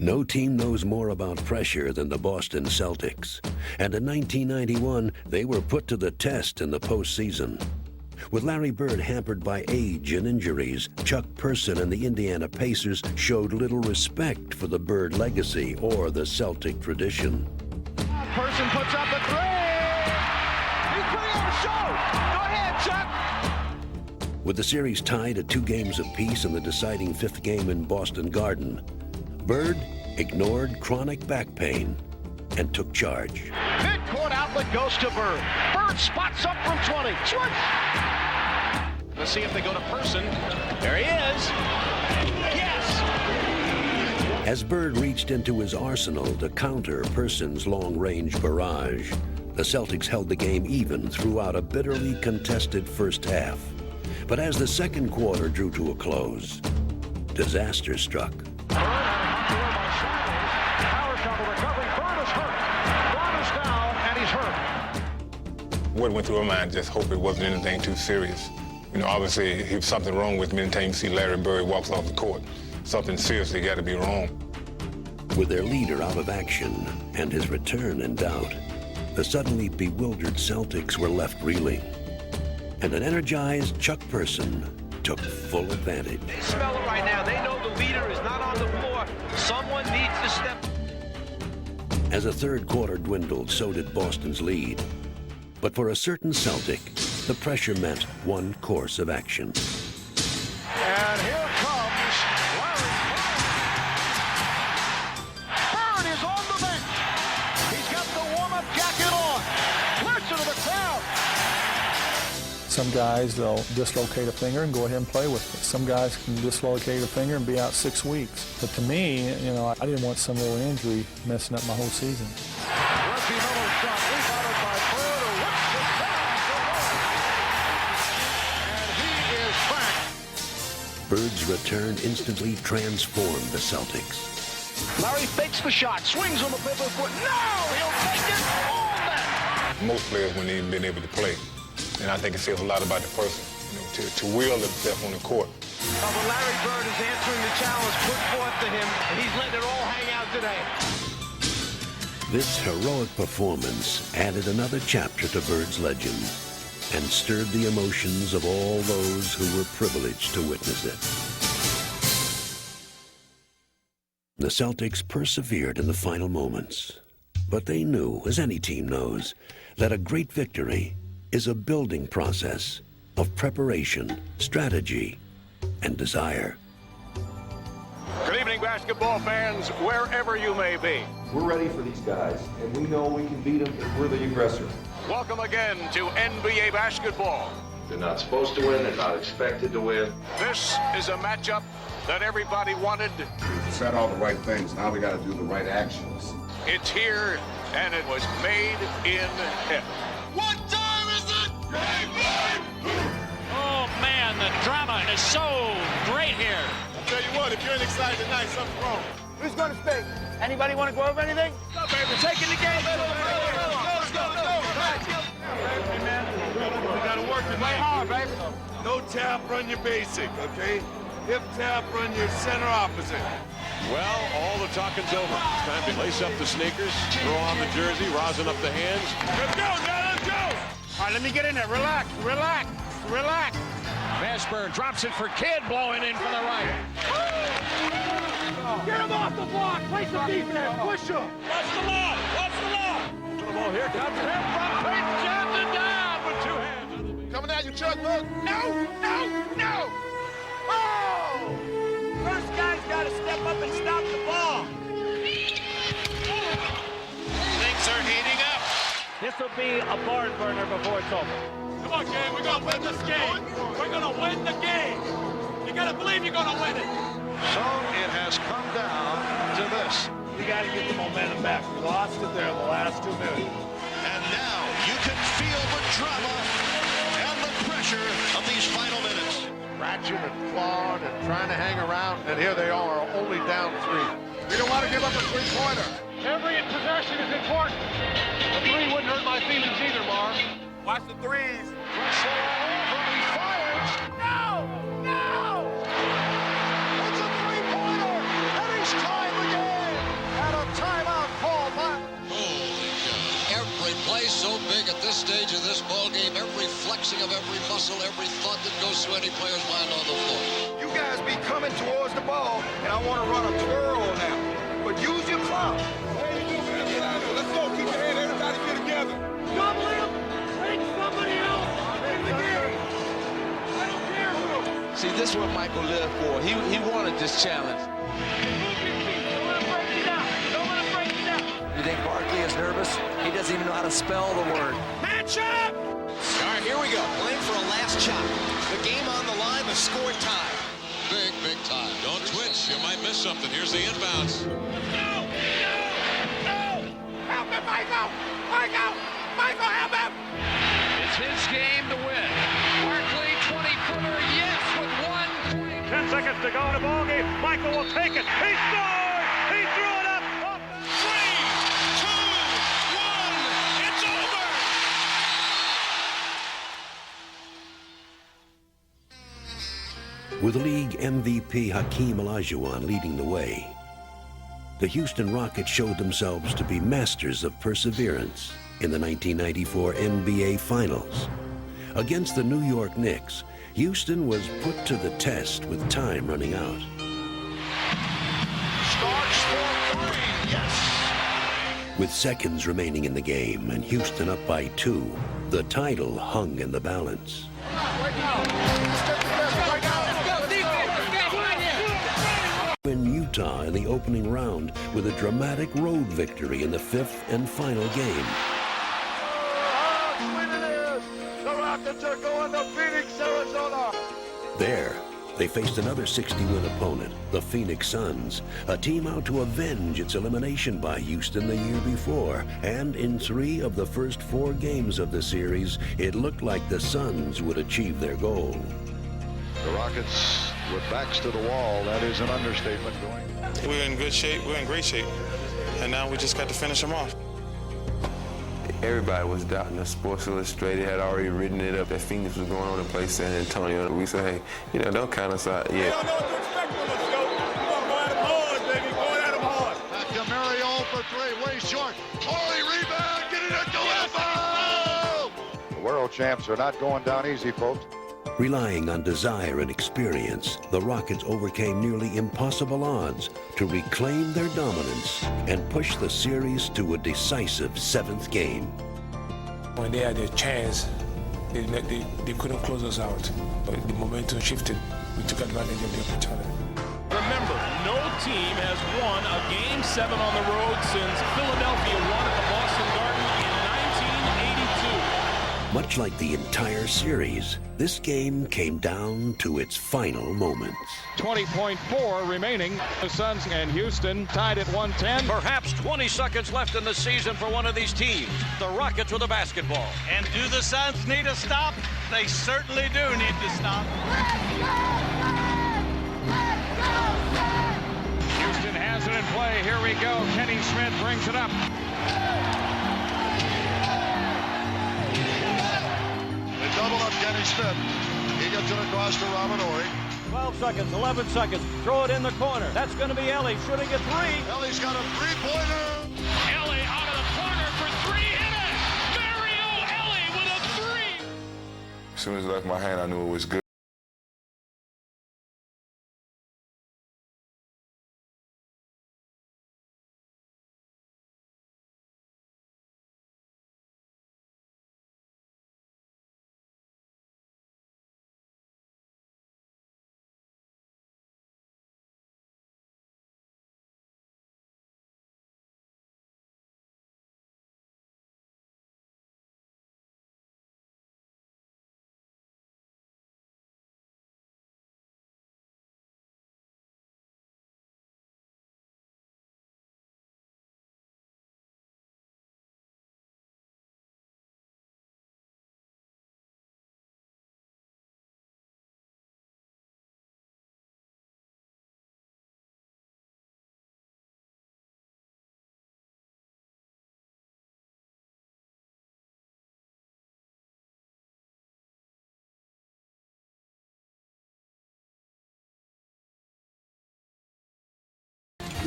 No team knows more about pressure than the Boston Celtics. And in 1991, they were put to the test in the postseason. With Larry Bird hampered by age and injuries, Chuck Person and the Indiana Pacers showed little respect for the Bird legacy or the Celtic tradition. Person puts up a three! He's putting on a show! Go ahead, Chuck! With the series tied at 2 games apiece in the deciding 5th game in Boston Garden, Bird ignored chronic back pain and took charge. Midcourt outlet goes to Bird. Bird spots up from 20. Switch! Let's see if they go to Person. There he is. Yes! As Bird reached into his arsenal to counter Person's long-range barrage, the Celtics held the game even throughout a bitterly contested first half. But as the second quarter drew to a close, disaster struck. What went through my mind, just hope it wasn't anything too serious. You know, obviously, if there's something wrong with me, anytime you see Larry Bird walks off the court, something seriously got to be wrong. With their leader out of action and his return in doubt, the suddenly bewildered Celtics were left reeling. And an energized Chuck Person took full advantage. They smell it right now. They know the leader is not on the floor. Someone needs to step. As the third quarter dwindled, so did Boston's lead. But for a certain Celtic, the pressure meant one course of action. And here comes Larry Bird. Bird is on the bench. He's got the warm-up jacket on. Flirts into the crowd. Some guys, they'll dislocate a finger and go ahead and play with it. Some guys can dislocate a finger and be out 6 weeks. But to me, you know, I didn't want some little injury messing up my whole season. Reggie Miller's shot rebounded by Bird, who whips it down for one. And he is back. Bird's return instantly transformed the Celtics. Larry fakes the shot, swings on the pivot foot. No! He'll take it all net. Most players wouldn't even been able to play. And I think it says a lot about the person, you know, to will himself on the court. But Larry Bird is answering the challenge put forth to him. He's letting it all hang out today. This heroic performance added another chapter to Bird's legend and stirred the emotions of all those who were privileged to witness it. The Celtics persevered in the final moments, but they knew, as any team knows, that a great victory is a building process of preparation, strategy, and desire. Good evening, basketball fans, wherever you may be. We're ready for these guys, and we know we can beat them if we're the aggressor. Welcome again to NBA basketball. They're not supposed to win. They're not expected to win. This is a matchup that everybody wanted. We've said all the right things. Now we got to do the right actions. It's here, and it was made in heaven. What time is it? Oh, man, the drama is so great here. I'll tell you what, if you ain't excited tonight, something's wrong. Who's going to speak? Anybody want to go over anything? Go, baby. Taking the game. Let's go. Hey, man, we got to work tonight. Hard, baby. No tap, run your basic, okay? Hip tap, run your center opposite. Well, all the talking's over. It's time to lace up the sneakers, throw on the jersey, rosin up the hands. Let's go, guys, let's go! All right, let me get in there. Relax. Vashburn drops it for Kidd, blowing in for the right. Get him off the block. Play some defense. Push him. What's the law? Well, here comes him from Peyton Johnson down with 2 hands. Coming at you, Chuck, look! No! Oh! First guy's got to step up and stop the ball. Things are heating up. This will be a barn burner before it's over. Come on, gang, we're going to win this game. We're going to win the game. You got to believe you're going to win it. So it has come down to this. We got to get the momentum back. We lost it there the last 2 minutes. And now you can feel the drama and the pressure of these final minutes. Scratching and clawing and trying to hang around, and here they are, only down 3. We don't want to give up a three-pointer. Every possession is important. A 3 wouldn't hurt my feelings either, Marv. Watch the threes. Pressure all over. He fires. No! It's a 3-pointer, and he's tied the game. stage of this ball game, every flexing of every muscle, every thought that goes through any player's mind on the floor. You guys be coming towards the ball, and I want to run a twirl now. But use your club. Hey, you do, man. Get out of here. Let's go. Keep your head. Everybody get together. Double him! Take somebody else in the game! I don't care who! See, this is what Michael lived for. He wanted this challenge. Don't let him break you down! Don't let him break you down! You think Barkley is nervous? He doesn't even know how to spell the word. Match up! All right, here we go. Playing for a last shot. The game on the line, the score tie. Big, big time. Don't twitch. You might miss something. Here's the inbounds. No! Help him, Michael! Michael, help him! It's his game to win. Barkley, 20-footer, yes, with 1. 10 seconds to go in the ball game. Michael will take it. He scored! He threw it up! 3, 2, 1. It's over. With league MVP Hakeem Olajuwon leading the way, the Houston Rockets showed themselves to be masters of perseverance in the 1994 NBA Finals. Against the New York Knicks, Houston was put to the test with time running out. Starks for 3, yes. With seconds remaining in the game and Houston up by 2, the title hung in the balance. In Utah in the opening round with a dramatic road victory in the 5th and final game. Sweet it is. The Rockets are going to Phoenix, Arizona. There, they faced another 60-win opponent, the Phoenix Suns, a team out to avenge its elimination by Houston the year before. And in 3 of the first 4 games of the series, it looked like the Suns would achieve their goal. The Rockets with backs to the wall. That is an understatement going. We're in good shape. We're in great shape. And now we just got to finish them off. Everybody was doubting us. Sports Illustrated had already written it up that Phoenix was going on to play San Antonio. We said, hey, don't count us out yet. We don't know what to expect from us, yo. We're going to go at them hard, baby. Going at them hard. Back to Mario for 3. Way short. Holy rebound. Get it at the left. The world champs are not going down easy, folks. Relying on desire and experience, the Rockets overcame nearly impossible odds to reclaim their dominance and push the series to a decisive 7th game. When they had a chance, they couldn't close us out. But the momentum shifted. We took advantage of the opportunity. Remember, no team has won a Game 7 on the road since Philadelphia won at the Boston Garden in 1982. Much like the entire series, this game came down to its final moments. 20.4 remaining. The Suns and Houston tied at 110. Perhaps 20 seconds left in the season for one of these teams. The Rockets with the basketball. And do the Suns need to stop? They certainly do need to stop. Houston has it in play. Here we go. Kenny Smith brings it up. They double up Kenny Smith. He gets it across to Ramonori. 12 seconds, 11 seconds. Throw it in the corner. That's going to be Ellie shooting a 3. Ellie's got a 3-pointer. Ellie out of the corner for 3. Hit it! Mario Ellie with a 3. As soon as it left my hand, I knew it was good.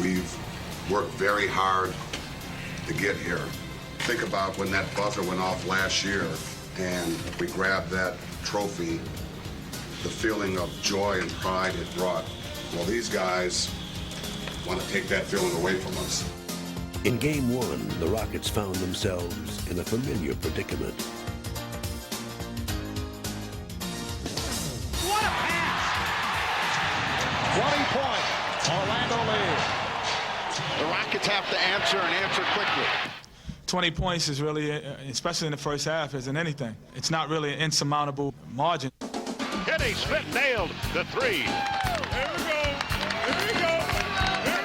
We've worked very hard to get here. Think about when that buzzer went off last year and we grabbed that trophy, the feeling of joy and pride it brought. Well, these guys want to take that feeling away from us. In Game 1, the Rockets found themselves in a familiar predicament. What a pass! 20 points. Orlando leads. The Rockets have to answer and answer quickly. 20 points is really, especially in the first half, isn't anything. It's not really an insurmountable margin. Kenny Smith nailed the three. Here we go. Here we go.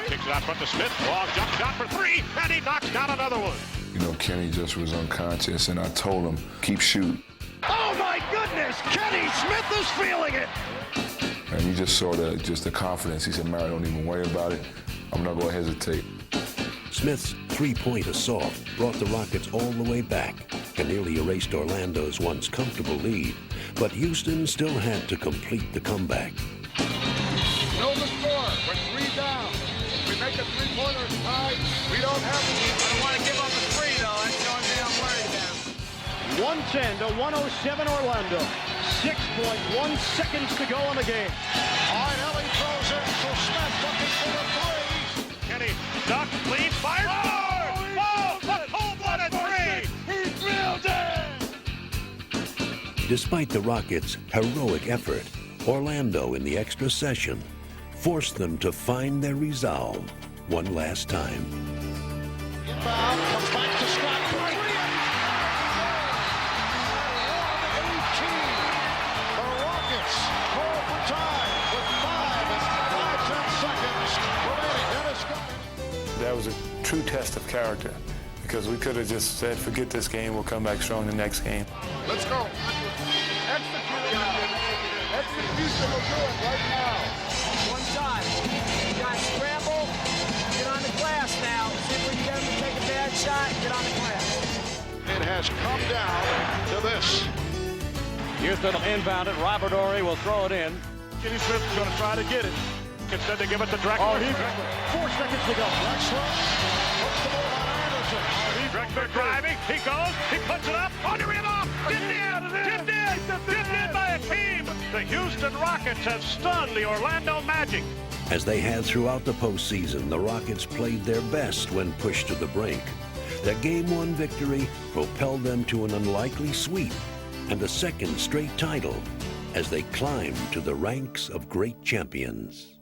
Kicks it out front to Smith. Long jump shot for three, and he knocks down another one. You know, Kenny just was unconscious, and I told him, keep shooting. Oh, my goodness! Kenny Smith is feeling it! And you just saw the confidence. He said, Mary, don't even worry about it. I'm not going to hesitate. Smith's three-point assault brought the Rockets all the way back and nearly erased Orlando's once comfortable lead. But Houston still had to complete the comeback. Know the score. We're 3 down. If we make a three-pointer, it's tied. We don't have it. I don't want to give up a three, though. That's the only thing I'm worried about. 110 to 107 Orlando. 6.1 seconds to go in the game. All right, Ellie throws it to Smith looking for the three. Kenny ducks, leads, fires, scores! Oh, a cold-blooded three! He drilled it! Despite the Rockets' heroic effort, Orlando in the extra session forced them to find their resolve one last time. Inbound, comes back to Scott. The Rockets call for time with 5 10 seconds remaining. Dennis Scott. That was a true test of character because we could have just said, forget this game, we'll come back strong the next game. Let's go. Execution will do it right now. One time. You guys scramble, get on the glass now. See if we can get him to take a bad shot, get on the glass. It has come down to this. Houston will inbound it. Robert Ory will throw it in. Kenny Smith is going to try to get it. Instead, they give it to Drexler. 4 seconds to go. Drexler puts the ball on Anderson. Drexler driving. He goes. He puts it up. On the off. Tipped in by a team. The Houston Rockets have stunned the Orlando Magic. As they had throughout the postseason, the Rockets played their best when pushed to the brink. Their Game 1 victory propelled them to an unlikely sweep and a second straight title as they climbed to the ranks of great champions.